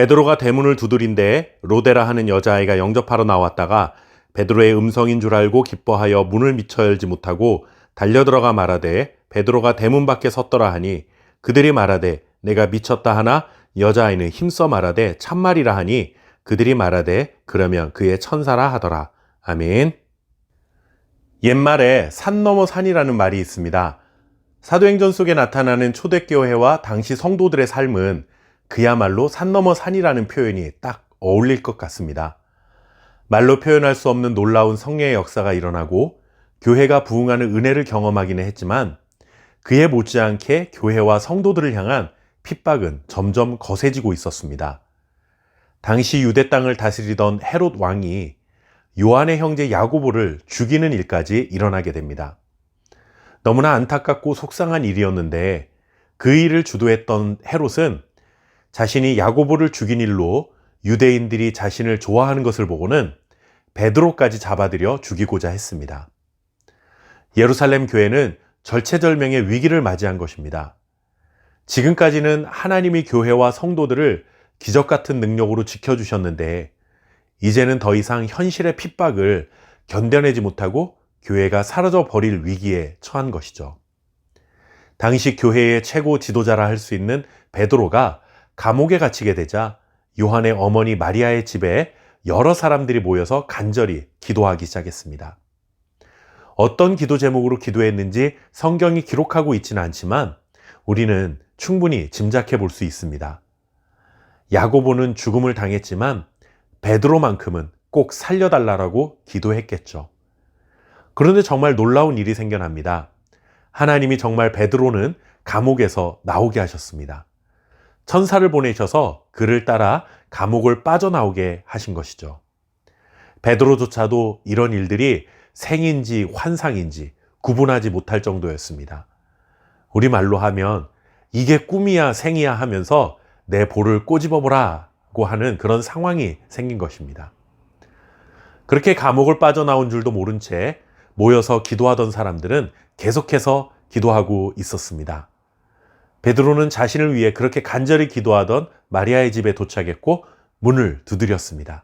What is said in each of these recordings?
베드로가 대문을 두드린데 로데라 하는 여자아이가 영접하러 나왔다가 베드로의 음성인 줄 알고 기뻐하여 문을 미처 열지 못하고 달려들어가 말하되 베드로가 대문 밖에 섰더라 하니 그들이 말하되 내가 미쳤다 하나 여자아이는 힘써 말하되 참말이라 하니 그들이 말하되 그러면 그의 천사라 하더라. 아멘. 옛말에 산 넘어 산이라는 말이 있습니다. 사도행전 속에 나타나는 초대교회와 당시 성도들의 삶은 그야말로 산 넘어 산이라는 표현이 딱 어울릴 것 같습니다. 말로 표현할 수 없는 놀라운 성령의 역사가 일어나고 교회가 부흥하는 은혜를 경험하기는 했지만 그에 못지않게 교회와 성도들을 향한 핍박은 점점 거세지고 있었습니다. 당시 유대 땅을 다스리던 헤롯 왕이 요한의 형제 야고보를 죽이는 일까지 일어나게 됩니다. 너무나 안타깝고 속상한 일이었는데 그 일을 주도했던 헤롯은 자신이 야고보를 죽인 일로 유대인들이 자신을 좋아하는 것을 보고는 베드로까지 잡아들여 죽이고자 했습니다. 예루살렘 교회는 절체절명의 위기를 맞이한 것입니다. 지금까지는 하나님이 교회와 성도들을 기적 같은 능력으로 지켜주셨는데 이제는 더 이상 현실의 핍박을 견뎌내지 못하고 교회가 사라져 버릴 위기에 처한 것이죠. 당시 교회의 최고 지도자라 할 수 있는 베드로가 감옥에 갇히게 되자 요한의 어머니 마리아의 집에 여러 사람들이 모여서 간절히 기도하기 시작했습니다. 어떤 기도 제목으로 기도했는지 성경이 기록하고 있지는 않지만 우리는 충분히 짐작해 볼 수 있습니다. 야고보는 죽음을 당했지만 베드로만큼은 꼭 살려달라고 기도했겠죠. 그런데 정말 놀라운 일이 생겨납니다. 하나님이 정말 베드로는 감옥에서 나오게 하셨습니다. 천사를 보내셔서 그를 따라 감옥을 빠져나오게 하신 것이죠. 베드로조차도 이런 일들이 생인지 환상인지 구분하지 못할 정도였습니다. 우리말로 하면 이게 꿈이야 생이야 하면서 내 볼을 꼬집어보라고 하는 그런 상황이 생긴 것입니다. 그렇게 감옥을 빠져나온 줄도 모른 채 모여서 기도하던 사람들은 계속해서 기도하고 있었습니다. 베드로는 자신을 위해 그렇게 간절히 기도하던 마리아의 집에 도착했고 문을 두드렸습니다.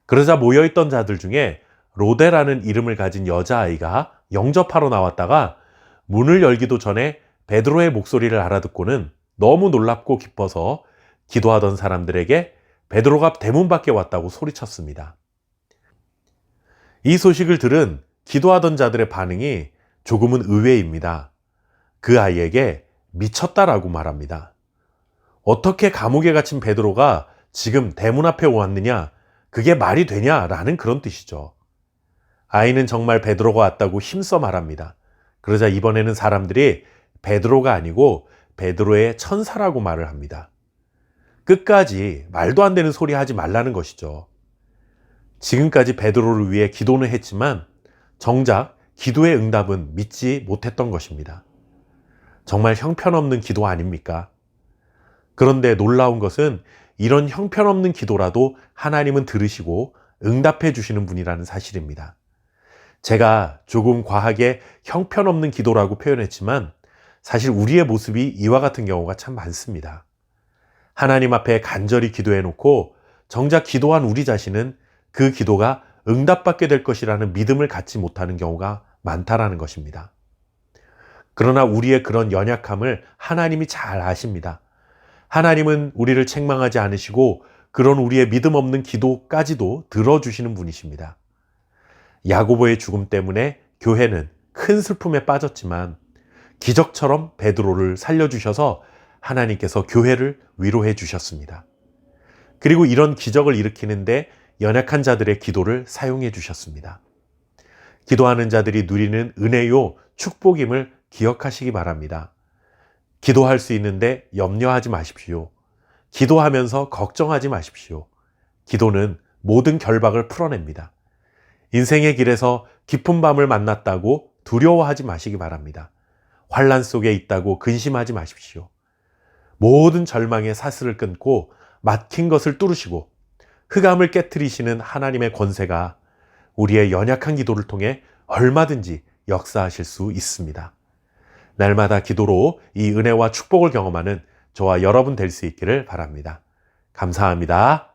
그러자 모여있던 자들 중에 로데라는 이름을 가진 여자아이가 영접하러 나왔다가 문을 열기도 전에 베드로의 목소리를 알아듣고는 너무 놀랍고 기뻐서 기도하던 사람들에게 베드로가 대문 밖에 왔다고 소리쳤습니다. 이 소식을 들은 기도하던 자들의 반응이 조금은 의외입니다. 그 아이에게 미쳤다라고 말합니다. 어떻게 감옥에 갇힌 베드로가 지금 대문 앞에 왔느냐? 그게 말이 되냐라는 그런 뜻이죠. 아이는 정말 베드로가 왔다고 힘써 말합니다. 그러자 이번에는 사람들이 베드로가 아니고 베드로의 천사라고 말을 합니다. 끝까지 말도 안 되는 소리 하지 말라는 것이죠. 지금까지 베드로를 위해 기도는 했지만 정작 기도의 응답은 믿지 못했던 것입니다. 정말 형편없는 기도 아닙니까? 그런데 놀라운 것은 이런 형편없는 기도라도 하나님은 들으시고 응답해 주시는 분이라는 사실입니다. 제가 조금 과하게 형편없는 기도라고 표현했지만 사실 우리의 모습이 이와 같은 경우가 참 많습니다. 하나님 앞에 간절히 기도해 놓고 정작 기도한 우리 자신은 그 기도가 응답받게 될 것이라는 믿음을 갖지 못하는 경우가 많다라는 것입니다. 그러나 우리의 그런 연약함을 하나님이 잘 아십니다. 하나님은 우리를 책망하지 않으시고 그런 우리의 믿음 없는 기도까지도 들어주시는 분이십니다. 야고보의 죽음 때문에 교회는 큰 슬픔에 빠졌지만 기적처럼 베드로를 살려주셔서 하나님께서 교회를 위로해 주셨습니다. 그리고 이런 기적을 일으키는데 연약한 자들의 기도를 사용해 주셨습니다. 기도하는 자들이 누리는 은혜요 축복임을 기억하시기 바랍니다. 기도할 수 있는데 염려하지 마십시오. 기도하면서 걱정하지 마십시오. 기도는 모든 결박을 풀어냅니다. 인생의 길에서 깊은 밤을 만났다고 두려워하지 마시기 바랍니다. 환난 속에 있다고 근심하지 마십시오. 모든 절망의 사슬을 끊고 막힌 것을 뚫으시고 흑암을 깨트리시는 하나님의 권세가 우리의 연약한 기도를 통해 얼마든지 역사하실 수 있습니다. 날마다 기도로 이 은혜와 축복을 경험하는 저와 여러분 될 수 있기를 바랍니다. 감사합니다.